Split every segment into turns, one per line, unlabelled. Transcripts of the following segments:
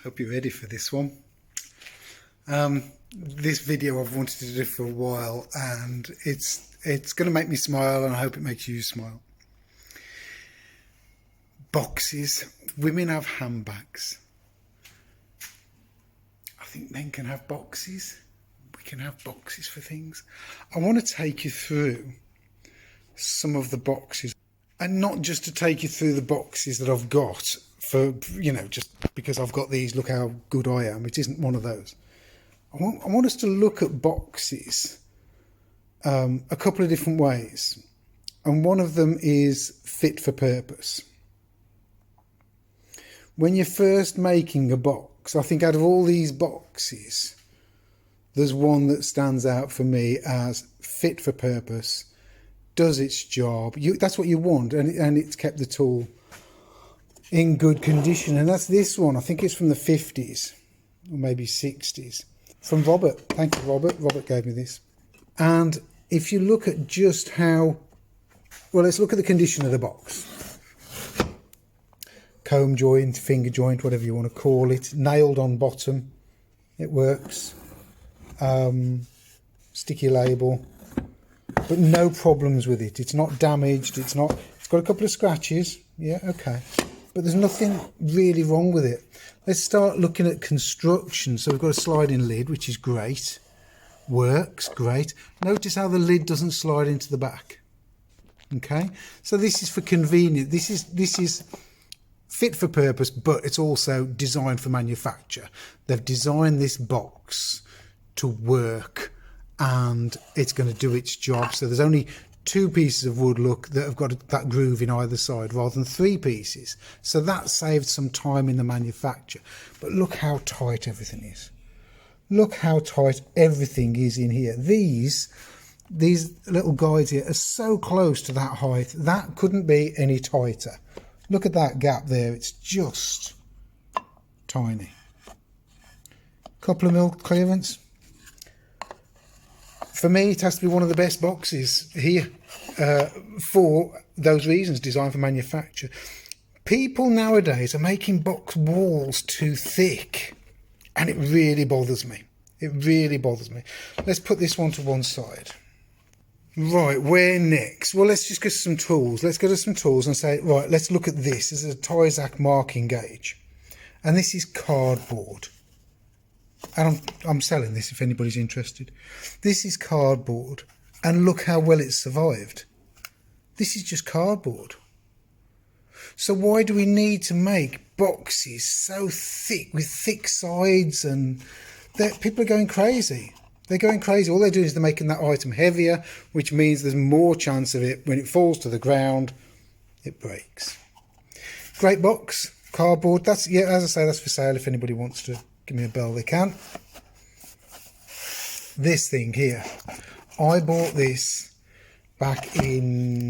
Hope you're ready for this one. This video I've wanted to do for a while, and it's going to make me smile, and I hope it makes you smile. Boxes. Women have handbags. I think men can have boxes. We can have boxes for things. I want to take you through some of the boxes, and not just to take you through the boxes that I've got for, you know, just because I've got these, look how good I am. It isn't one of those. I want us to look at boxes a couple of different ways, and one of them is fit for purpose. When you're first making a box, I think out of all these boxes, there's one that stands out for me as fit for purpose, does its job. That's what you want, and it's kept the tool in good condition, and that's this one. I think it's from the 50s or maybe 60s, from Robert. Thank you, Robert. Robert gave me this. And if you look at just how, well, let's look at the condition of the box. Comb joint, finger joint, whatever you want to call it, nailed on bottom, it works. Sticky label, but no problems with it. It's not damaged, it's got a couple of scratches, yeah, okay, but there's nothing really wrong with it. Let's start looking at construction. So we've got a sliding lid, which is great, works great. Notice how the lid doesn't slide into the back. Okay, so this is for convenience. This is fit for purpose, but it's also designed for manufacture. They've designed this box to work, and it's going to do its job. So there's only 2 pieces of wood, look, that have got that groove in either side rather than 3 pieces. So that saved some time in the manufacture. But look how tight everything is. Look how tight everything is in here. These little guides here are so close to that height. That couldn't be any tighter. Look at that gap there. It's just tiny. Couple of mil clearance. For me, it has to be one of the best boxes here for those reasons, designed for manufacture. People nowadays are making box walls too thick, and it really bothers me. It really bothers me. Let's put this one to one side. Right, where next? Well, let's just get some tools. Let's go to some tools and say, right, let's look at this. This is a Tyzac marking gauge, and this is cardboard. And I'm selling this if anybody's interested. This is cardboard, and look how well it's survived. This is just cardboard. So why do we need to make boxes so thick, with thick sides, and people are going crazy? They're going crazy. All they're doing is they're making that item heavier, which means there's more chance of it, when it falls to the ground, it breaks. Great box, cardboard. That's, yeah, as I say, that's for sale. If anybody wants to give me a bell, they can. This thing here, I bought this back in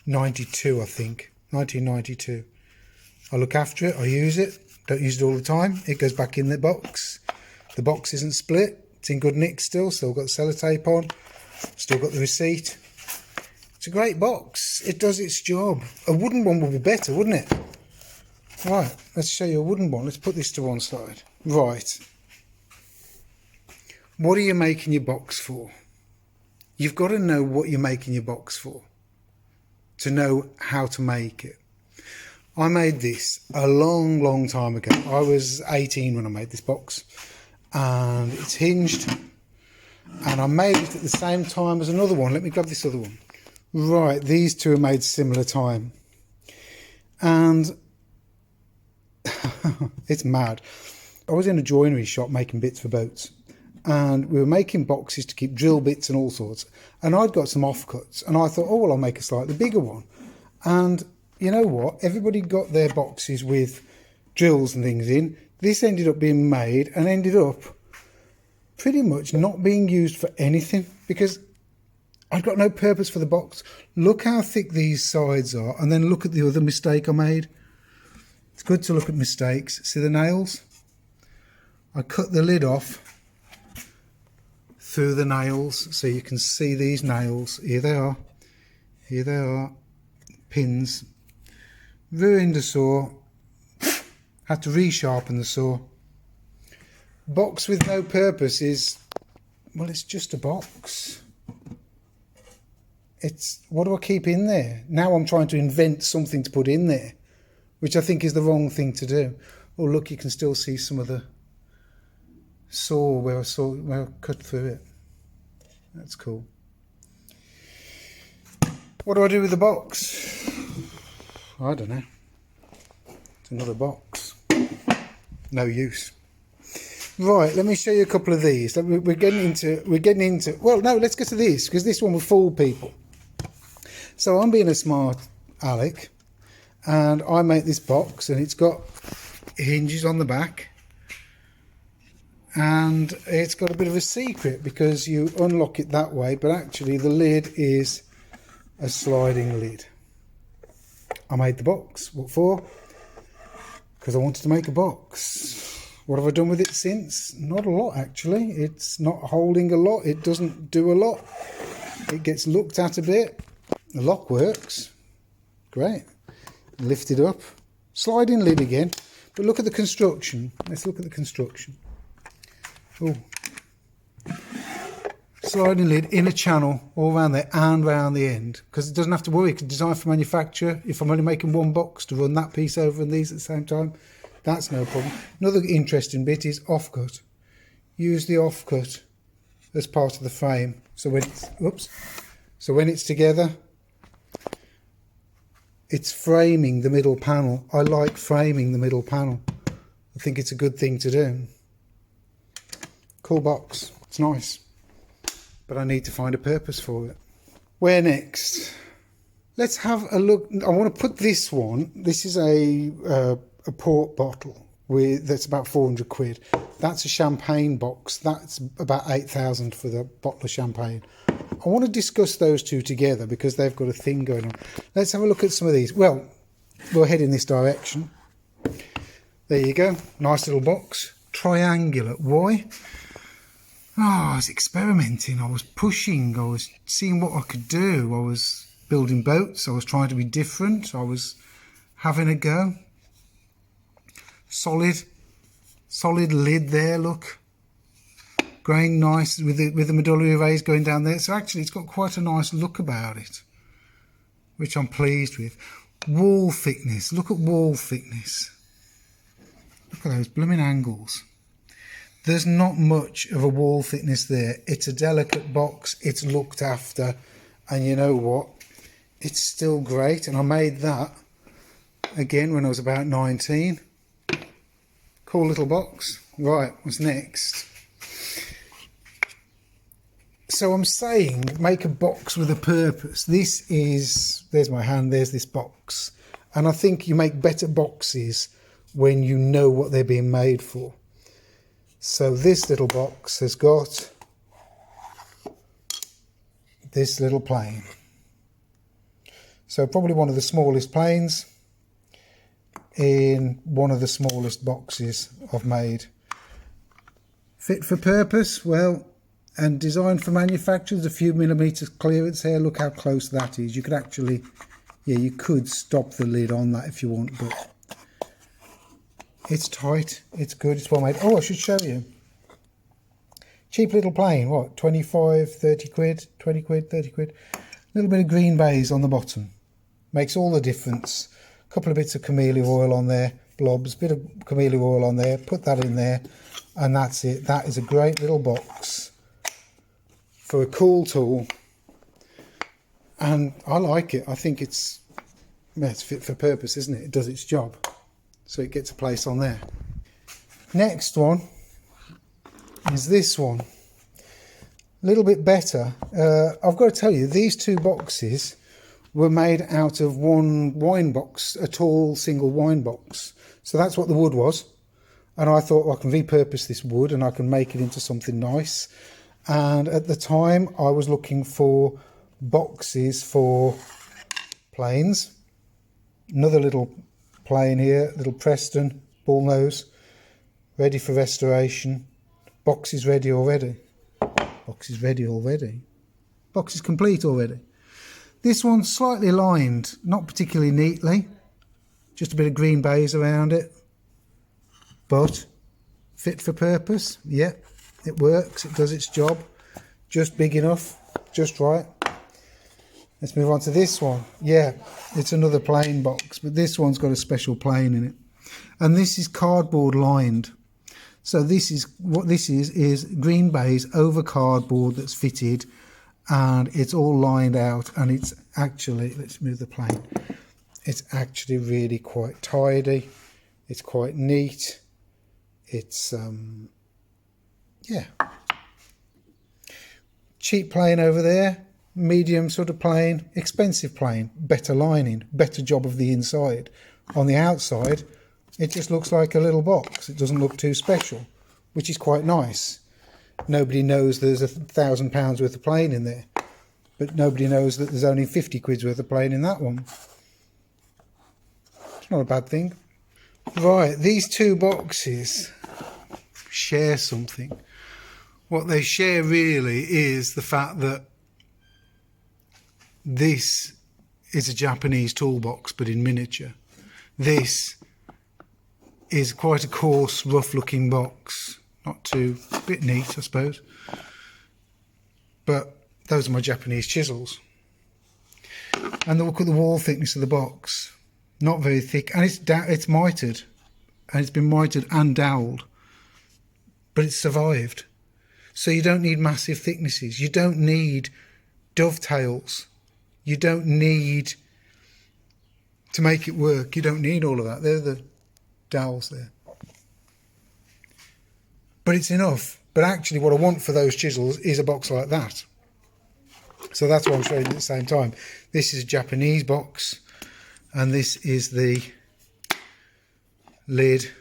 92, I think, 1992. I look after it, I use it, don't use it all the time. It goes back in the box. The box isn't split, it's in good nick still got the sellotape on, still got the receipt. It's a great box, it does its job. A wooden one would be better, wouldn't it? Right, let's show you a wooden one. Let's put this to one side. Right. What are you making your box for? You've got to know what you're making your box for, to know how to make it. I made this a long, long time ago. I was 18 when I made this box, and it's hinged, and I made it at the same time as another one. Let me grab this other one. Right, these two are made similar time, and it's mad. I was in a joinery shop making bits for boats, and we were making boxes to keep drill bits and all sorts, and I'd got some offcuts, and I thought, oh well, I'll make a slightly bigger one. And you know what, everybody got their boxes with drills and things in. This ended up being made and ended up pretty much not being used for anything, because I've got no purpose for the box. Look how thick these sides are, and then look at the other mistake I made. It's good to look at mistakes. See the nails? I cut the lid off through the nails, so you can see these nails. Here they are. Here they are. Pins. Ruined a saw. Had to resharpen the saw. Box with no purpose is, well, it's just a box. It's, what do I keep in there? Now I'm trying to invent something to put in there, which I think is the wrong thing to do. Oh look, you can still see some of the saw where I cut through it. That's cool. What do I do with the box? I don't know. It's another box. No use. Right, let me show you a couple of these. We're getting into. Well, no, let's get to this because this one will fool people. So I'm being a smart Alec, and I make this box, and it's got hinges on the back, and it's got a bit of a secret because you unlock it that way, but actually the lid is a sliding lid. I made the box. What for? Because I wanted to make a box. What have I done with it since? Not a lot, actually. It's not holding a lot. It doesn't do a lot. It gets looked at a bit. The lock works. Great. Lift it up. Sliding lid again. But look at the construction. Let's look at the construction. Oh. Sliding lid in a channel all around there and round the end. Because it doesn't have to worry. It's designed for manufacture. If I'm only making one box to run that piece over and these at the same time, that's no problem. Another interesting bit is offcut. Use the offcut as part of the frame. So when it's together, it's framing the middle panel. I like framing the middle panel. I think it's a good thing to do. Cool box. It's nice. But I need to find a purpose for it. Where next? Let's have a look. I want to put this one. This is a port bottle that's about 400 quid. That's a champagne box. That's about 8,000 for the bottle of champagne. I want to discuss those two together because they've got a thing going on. Let's have a look at some of these. Well, we'll head in this direction. There you go. Nice little box. Triangular. Why? Oh, I was experimenting. I was pushing. I was seeing what I could do. I was building boats. I was trying to be different. I was having a go. Solid lid there, look. Grain nice with the medullary rays going down there. So actually it's got quite a nice look about it, which I'm pleased with. Wall thickness, look at wall thickness. Look at those blooming angles. There's not much of a wall thickness there. It's a delicate box, it's looked after, and you know what? It's still great, and I made that again when I was about 19. Cool little box. Right, what's next? So I'm saying make a box with a purpose. This is, there's my hand, there's this box. And I think you make better boxes when you know what they're being made for. So this little box has got this little plane. So probably one of the smallest planes in one of the smallest boxes I've made. Fit for purpose, well, and designed for manufacture. There's a few millimeters clearance here. Look how close that is. You could actually, yeah, you could stop the lid on that if you want, but it's tight, it's good, it's well made. Oh, I should show you. Cheap little plane, what, 25, 30 quid, 20 quid, 30 quid. A little bit of green baize on the bottom. Makes all the difference. A couple of bits of camellia oil on there, blobs, bit of camellia oil on there, put that in there, and that's it. That is a great little box for a cool tool, and I like it. I think it's fit for purpose, isn't it? It does its job, so it gets a place on there. Next one is this one. A little bit better. I've got to tell you, these two boxes were made out of one wine box, a tall single wine box. So that's what the wood was. And I thought, well, I can repurpose this wood and I can make it into something nice. And at the time I was looking for boxes for planes. Another little plane here, little Preston bullnose, ready for restoration. Box is ready already. Box is ready already. Box is complete already. This one's slightly lined, not particularly neatly. Just a bit of green baize around it. but fit for purpose. Yeah, it works, it does its job. Just big enough, just right. Let's move on to this one. Yeah, it's another plain box, but this one's got a special plane in it. And this is cardboard lined. So this is what this is green baize over cardboard that's fitted, and it's all lined out, and it's actually, let's move the plane. It's actually really quite tidy. It's quite neat. It's yeah. Cheap plane over there, medium sort of plane, expensive plane, better lining, better job of the inside. On the outside, it just looks like a little box. It doesn't look too special, which is quite nice. Nobody knows there's £1,000 worth of plane in there, but nobody knows that there's only 50 quid's worth of plane in that one. It's not a bad thing. Right, these two boxes share something. What they share really is the fact that this is a Japanese toolbox, but in miniature. This is quite a coarse, rough-looking box. Not too, a bit neat, I suppose. But those are my Japanese chisels. And look at the wall thickness of the box. Not very thick, and it's mitered, and it's been mitered and doweled, but it's survived. So you don't need massive thicknesses. You don't need dovetails. You don't need to make it work. You don't need all of that. They're the dowels there. But it's enough. But actually what I want for those chisels is a box like that. So that's what I'm showing you at the same time. This is a Japanese box, and this is the lid,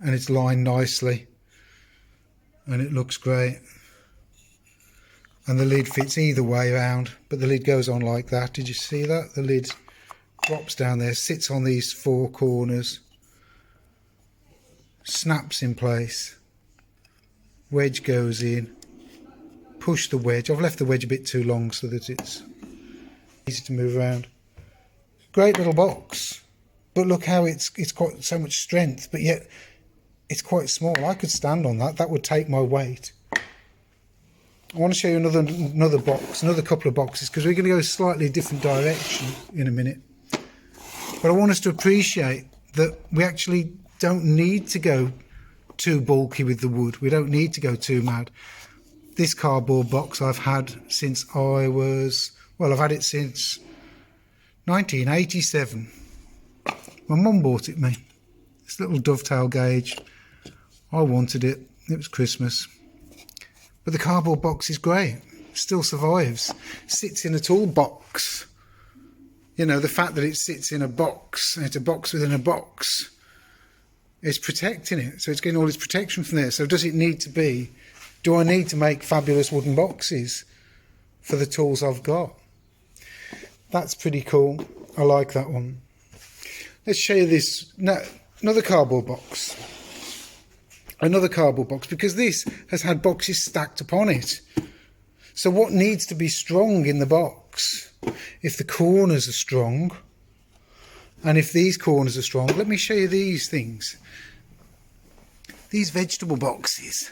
and it's lined nicely, and it looks great. And the lid fits either way around, but the lid goes on like that. Did you see that? The lid drops down there, sits on these four corners, snaps in place, wedge goes in, push the wedge. I've left the wedge a bit too long so that it's easy to move around. Great little box, but look how it's got so much strength, but yet it's quite small. I could stand on that. That would take my weight. I want to show you another box, another couple of boxes, because we're going to go a slightly different direction in a minute. But I want us to appreciate that we actually don't need to go too bulky with the wood. We don't need to go too mad. This cardboard box I've had since I've had it since 1987. My mum bought it me. This little dovetail gauge. I wanted it. It was Christmas. But the cardboard box is great. Still survives. Sits in a toolbox. You know, the fact that it sits in a box, and it's a box within a box, is protecting it. So it's getting all its protection from there. So does it need to be, do I need to make fabulous wooden boxes for the tools I've got? That's pretty cool. I like that one. Let's show you this. No, another cardboard box. Another cardboard box, because this has had boxes stacked upon it. So what needs to be strong in the box? If the corners are strong, and if these corners are strong, let me show you these things. These vegetable boxes,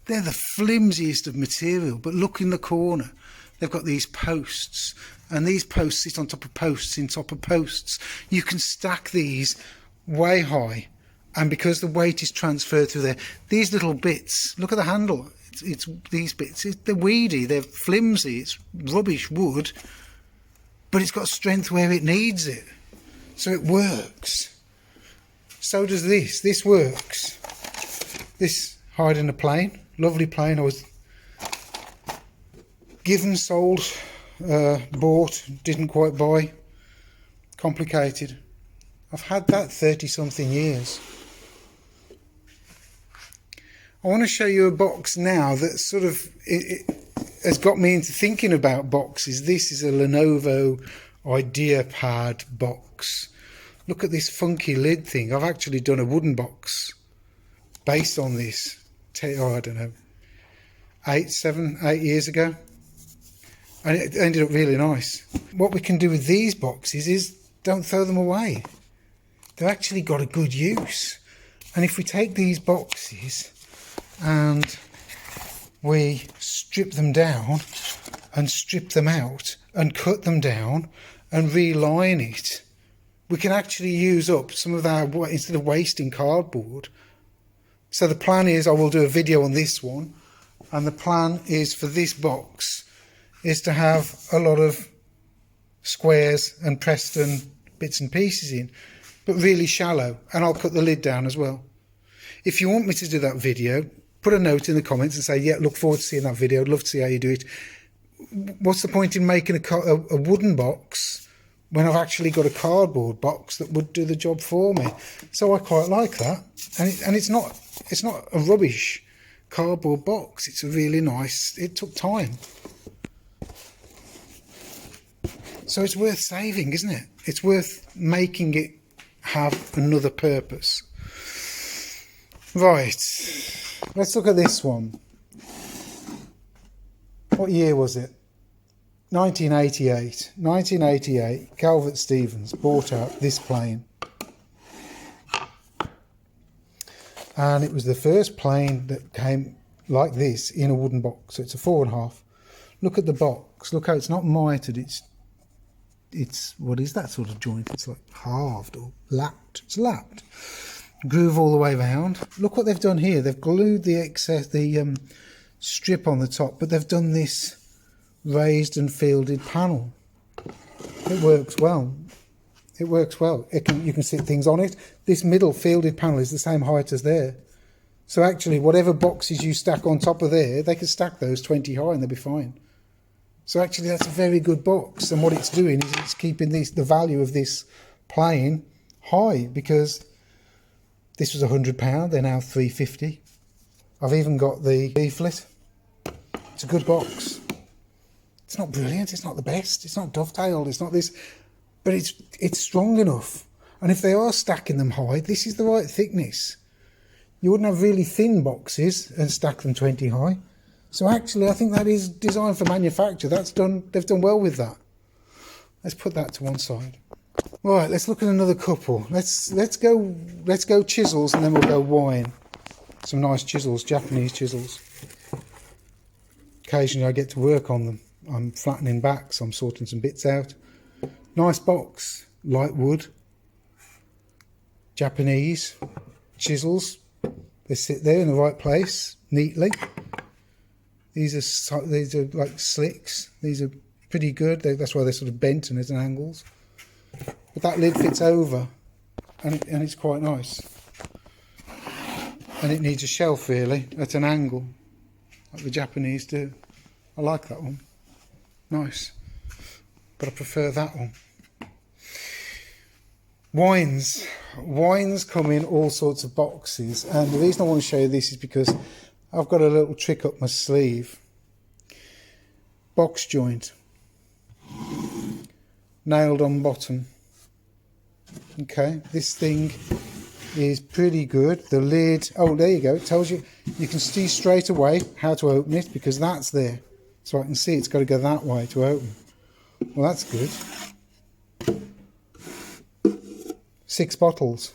they're the flimsiest of material, but look in the corner. They've got these posts, and these posts sit on top of posts in top of posts. You can stack these way high, and because the weight is transferred through there, these little bits, look at the handle, it's these bits, they're weedy, they're flimsy, it's rubbish wood, but it's got strength where it needs it, so it works. So does this works. This hide in a plane, lovely plane. I was given, sold, bought, didn't quite buy, complicated. I've had that 30 something years. I want to show you a box now that sort of it has got me into thinking about boxes. This is a Lenovo IdeaPad box. Look at this funky lid thing. I've actually done a wooden box based on this, I don't know, 8 years ago. And it ended up really nice. What we can do with these boxes is don't throw them away. They've actually got a good use. And if we take these boxes and we strip them down and strip them out and cut them down and reline it, we can actually use up some of our, instead of wasting cardboard. So the plan is, I will do a video on this one, and the plan is for this box is to have a lot of squares and Preston bits and pieces in, but really shallow, and I'll cut the lid down as well. If you want me to do that video, put a note in the comments and say, yeah, look forward to seeing that video, I'd love to see how you do it. What's the point in making a wooden box when I've actually got a cardboard box that would do the job for me? So I quite like that, and it's not a rubbish cardboard box. It's a really nice, it took time. So it's worth saving, isn't it? It's worth making it have another purpose. Right, let's look at this one. What year was it? 1988. 1988, Calvert Stevens bought out this plane. And it was the first plane that came like this in a wooden box. So it's a 4.5. Look at the box. Look how it's not mitered. It's what is that sort of joint? It's like halved or lapped. It's lapped. Groove all the way around. Look what they've done here. They've glued the excess, the strip on the top, but they've done this raised and fielded panel. It works well. It works well. You can sit things on it. This middle fielded panel is the same height as there. So actually, whatever boxes you stack on top of there, they can stack those 20 high and they'll be fine. So actually, that's a very good box. And what it's doing is it's keeping the value of this plane high, because this was £100. They're now £350. I've even got the leaflet. It's a good box. It's not brilliant. It's not the best. It's not dovetailed. It's not this, but it's strong enough. And if they are stacking them high, this is the right thickness. You wouldn't have really thin boxes and stack them 20 high. So actually, I think that is designed for manufacture. They've done well with that. Let's put that to one side. Right, let's look at another couple. Let's go chisels, and then we'll go wine. Some nice chisels, Japanese chisels. Occasionally I get to work on them. I'm flattening back, so I'm sorting some bits out. Nice box, light wood, Japanese chisels. They sit there in the right place neatly. These are like slicks. These are pretty good. That's why they're sort of bent and there's angles. But that lid fits over, and it's quite nice. And it needs a shelf really at an angle, like the Japanese do. I like that one. Nice. But I prefer that one. Wines come in all sorts of boxes, and the reason I want to show you this is because I've got a little trick up my sleeve. Box joint, nailed on bottom. Okay, this thing is pretty good. The lid, oh there you go, it tells you, you can see straight away how to open it because that's there. So I can see it's got to go that way to open. Well, that's good. 6 bottles.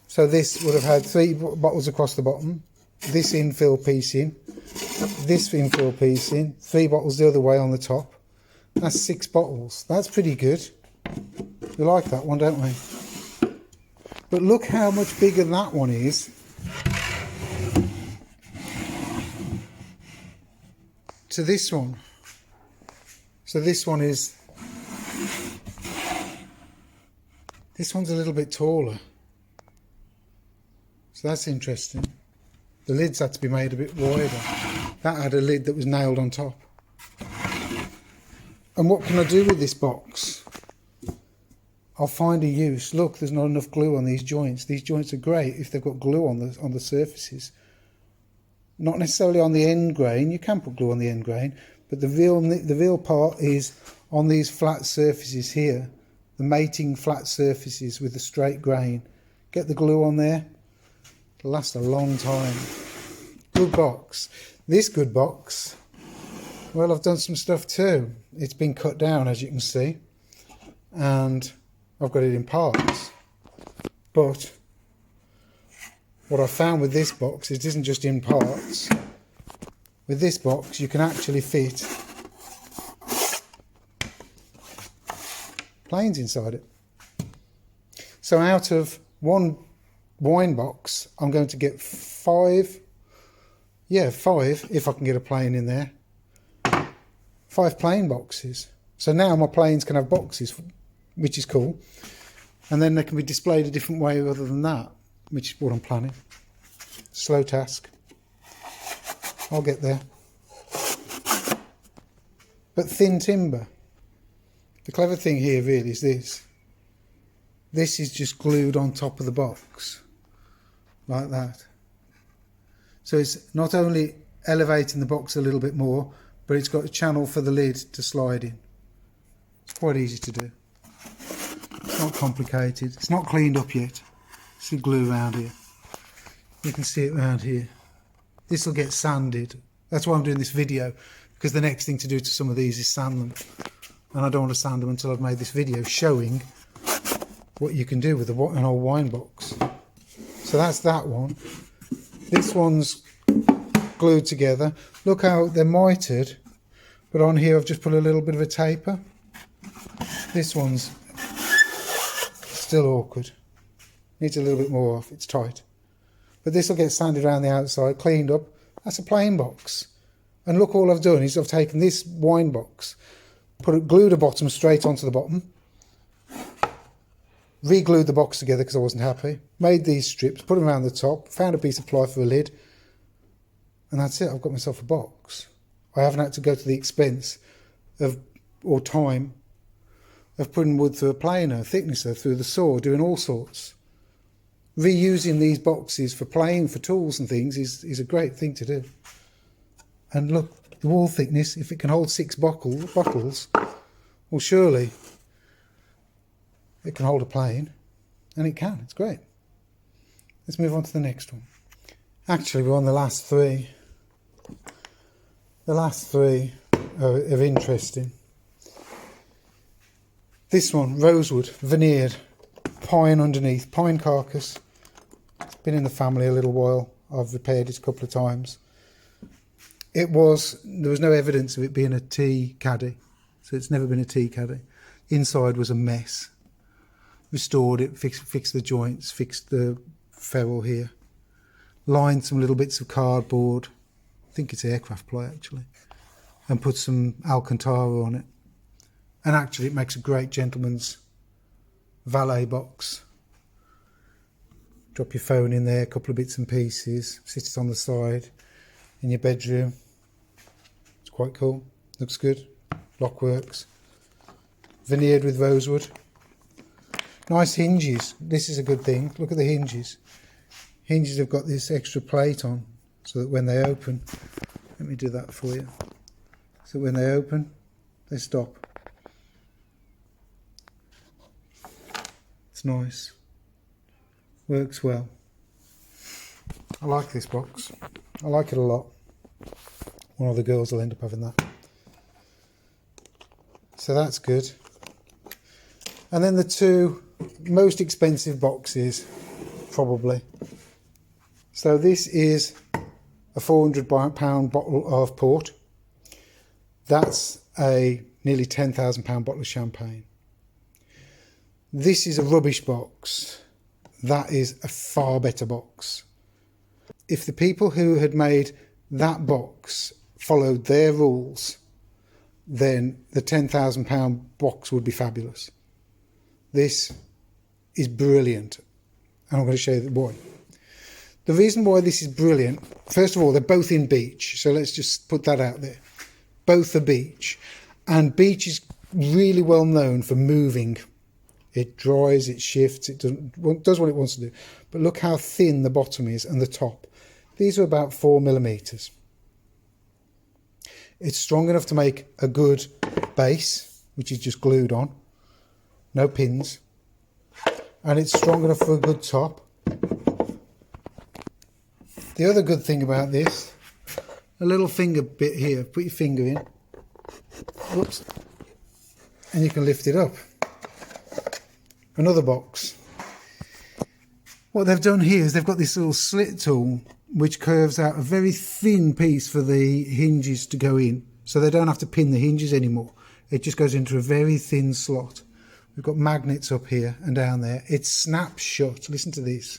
So this would have had 3 bottles across the bottom, this infill piece in, this infill piece in, 3 bottles the other way on the top. That's 6 bottles. That's pretty good. We like that one, don't we? But look how much bigger that one is to this one. So this one's a little bit taller. So that's interesting. The lids had to be made a bit wider. That had a lid that was nailed on top. And what can I do with this box? I'll find a use. Look, there's not enough glue on these joints. These joints are great if they've got glue on the surfaces. Not necessarily on the end grain. You can put glue on the end grain, but the real part is on these flat surfaces here, the mating flat surfaces with the straight grain. Get the glue on there. It'll last a long time. Good box. This good box, well, I've done some stuff too. It's been cut down, as you can see, and I've got it in parts, but what I found with this box, it isn't just in parts. With this box you can actually fit planes inside it. So out of one wine box I'm going to get 5, yeah, 5 if I can get a plane in there. 5 plane boxes. So now my planes can have boxes, which is cool. And then they can be displayed a different way other than that, which is what I'm planning. Slow task. I'll get there. But thin timber. The clever thing here really is this. This is just glued on top of the box. Like that. So it's not only elevating the box a little bit more, but it's got a channel for the lid to slide in. It's quite easy to do. It's not complicated. It's not cleaned up yet. See glue around here. You can see it around here. This will get sanded. That's why I'm doing this video, because the next thing to do to some of these is sand them. And I don't want to sand them until I've made this video showing what you can do with an old wine box. So that's that one. This one's glued together. Look how they're mitered, but on here I've just put a little bit of a taper. This one's still awkward. Needs a little bit more off, it's tight. But this will get sanded around the outside, cleaned up. That's a plain box. And look, all I've done is I've taken this wine box, glued a bottom straight onto the bottom, re-glued the box together because I wasn't happy, made these strips, put them around the top, found a piece of ply for a lid, and that's it. I've got myself a box. I haven't had to go to the expense of, or time, of putting wood through a planer, thicknesser, through the saw, doing all sorts. Reusing these boxes for playing, for tools and things is a great thing to do. And look, the wall thickness, if it can hold 6 bottles, well surely it can hold a plane, and it can. It's great. Let's move on to the next one. Actually, we're on the last 3. The last 3 are interesting. This one, rosewood, veneered, pine underneath, pine carcass. It's been in the family a little while. I've repaired it a couple of times. There was no evidence of it being a tea caddy, so it's never been a tea caddy. Inside was a mess. Restored it, fixed the joints, fixed the ferrule here. Lined some little bits of cardboard, I think it's aircraft ply actually, and put some Alcantara on it. And actually it makes a great gentleman's valet box. Drop your phone in there, a couple of bits and pieces, sit it on the side in your bedroom. It's quite cool, looks good, lock works. Veneered with rosewood. Nice hinges, this is a good thing, look at the hinges. Hinges have got this extra plate on, so that when they open, let me do that for you. So when they open, they stop. It's nice. Works well. I like this box. I like it a lot. One of the girls will end up having that. So that's good. And then the 2 most expensive boxes, probably. So this is a £400 bottle of port. That's a nearly £10,000 bottle of champagne. This is a rubbish box. That is a far better box. If the people who had made that box followed their rules, then the £10,000 box would be fabulous. This is brilliant, and I'm going to show you why. The reason why this is brilliant, first of all, they're both in beech, so let's just put that out there. Both are beech, and beech is really well known for moving. It dries, it shifts, it does what it wants to do. But look how thin the bottom is and the top. These are about 4mm. It's strong enough to make a good base, which is just glued on. No pins. And it's strong enough for a good top. The other good thing about this, a little finger bit here. Put your finger in. Whoops. And you can lift it up. Another box. What they've done here is they've got this little slit tool which curves out a very thin piece for the hinges to go in, so they don't have to pin the hinges anymore. It just goes into a very thin slot. We've got magnets up here and down there. It snaps shut. Listen to this.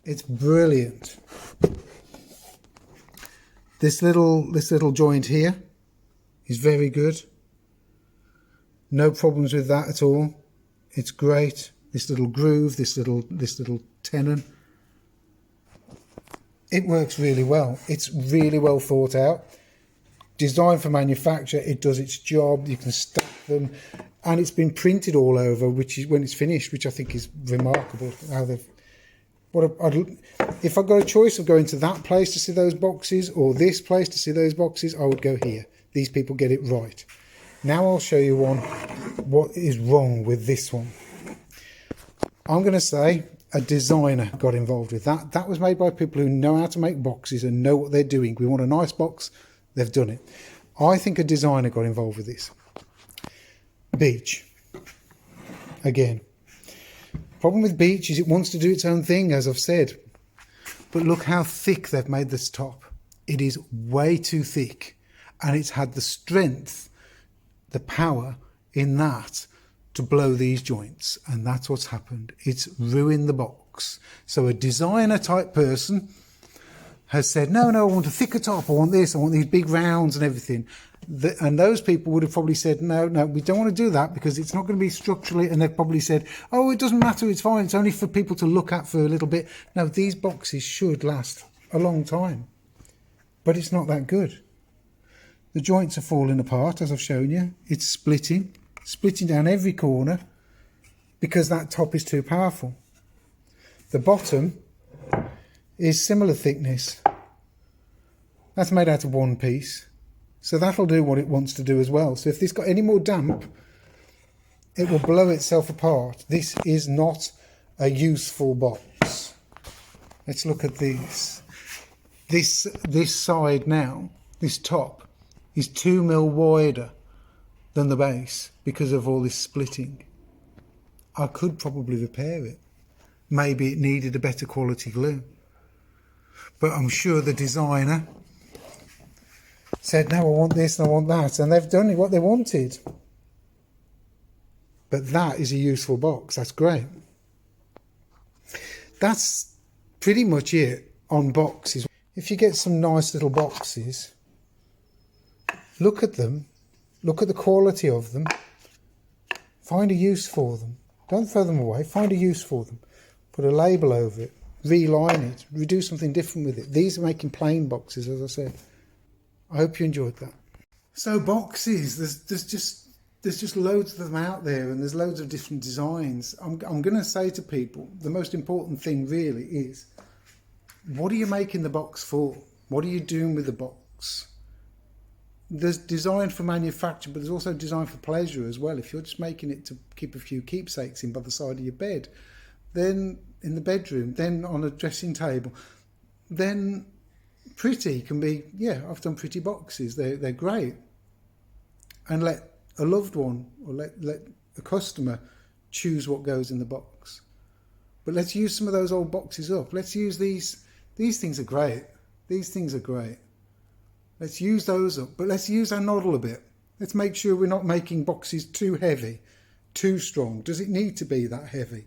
It's brilliant. This little joint here is very good. No problems with that at all. It's great. This little groove, this little tenon. It works really well. It's really well thought out. Designed for manufacture, it does its job. You can stack them, and it's been printed all over, which is when it's finished, which I think is remarkable. How they've. If I got a choice of going to that place to see those boxes or this place to see those boxes, I would go here. These people get it right. Now I'll show you what is wrong with this one. I'm going to say a designer got involved with that. That was made by people who know how to make boxes and know what they're doing. We want a nice box, they've done it. I think a designer got involved with this. Beech. Again. Problem with Beech is it wants to do its own thing, as I've said. But look how thick they've made this top. It is way too thick. And it's had the strength, the power in that to blow these joints, and that's what's happened. It's ruined the box. So a designer type person has said, no, I want a thicker top, I want this, I want these big rounds and everything. And those people would have probably said, no, we don't want to do that because it's not going to be structurally, and they've probably said, oh, it doesn't matter, it's fine, it's only for people to look at for a little bit. No, these boxes should last a long time, but it's not that good. The joints are falling apart, as I've shown you. It's splitting down every corner because that top is too powerful. The bottom is similar thickness. That's made out of one piece, so that'll do what it wants to do as well. So if this got any more damp, it will blow itself apart. This is not a useful box. Let's look at these. This side now, this top, is 2 mil wider than the base because of all this splitting. I could probably repair it. Maybe it needed a better quality glue. But I'm sure the designer said, no, I want this and I want that. And they've done what they wanted. But that is a useful box. That's great. That's pretty much it on boxes. If you get some nice little boxes, look at them. Look at the quality of them. Find a use for them. Don't throw them away. Find a use for them. Put a label over it. Reline it. Do something different with it. These are making plain boxes, as I said. I hope you enjoyed that. So boxes, there's just loads of them out there, and there's loads of different designs. I'm going to say to people, the most important thing really is, what are you making the box for? What are you doing with the box? There's design for manufacture, but there's also design for pleasure as well. If you're just making it to keep a few keepsakes in by the side of your bed, then in the bedroom, then on a dressing table, then pretty can be, yeah, I've done pretty boxes. They're great. And let a loved one or let a customer choose what goes in the box. But let's use some of those old boxes up. Let's use these. These things are great. These things are great. Let's use those up, but let's use our noddle a bit. Let's make sure we're not making boxes too heavy, too strong. Does it need to be that heavy?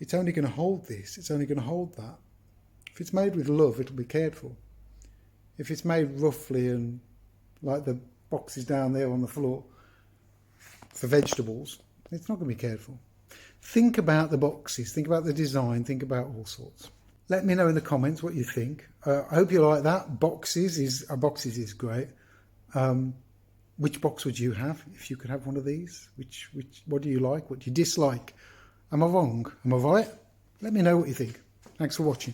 It's only going to hold this. It's only going to hold that. If it's made with love, it'll be cared for. If it's made roughly and like the boxes down there on the floor for vegetables, it's not going to be cared for. Think about the boxes. Think about the design. Think about all sorts. Let me know in the comments what you think. I hope you like that. Boxes is great. Which box would you have if you could have one of these? What do you like? What do you dislike? Am I wrong? Am I right? Let me know what you think. Thanks for watching.